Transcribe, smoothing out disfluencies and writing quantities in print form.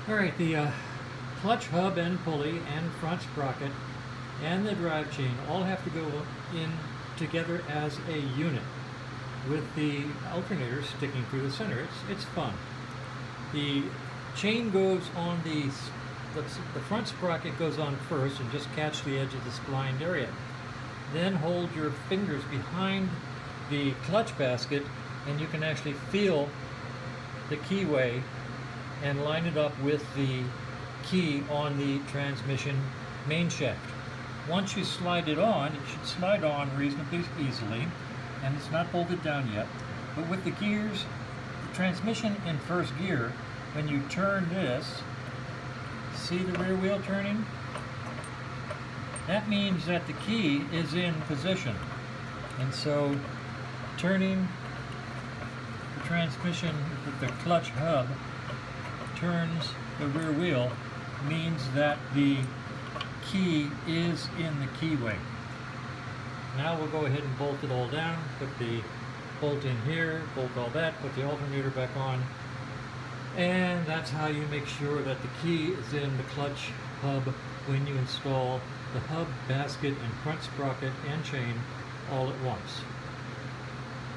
Alright, the clutch hub and pulley and front sprocket and the drive chain all have to go in together as a unit with the alternator sticking through the center. It's fun. The chain goes on the front sprocket goes on first, and just catch the edge of the splined area. Then hold your fingers behind the clutch basket and you can actually feel the keyway and line it up with the key on the transmission main shaft. Once you slide it on, it should slide on reasonably easily, and it's not bolted down yet. But with the gears, the transmission in first gear, when you turn this, see the rear wheel turning? That means that the key is in position. And so turning the transmission with the clutch hub turns the rear wheel means that the key is in the keyway. Now we'll go ahead and bolt it all down, put the bolt in here, bolt all that, put the alternator back on, and that's how you make sure that the key is in the clutch hub when you install the hub, basket, and front sprocket and chain all at once.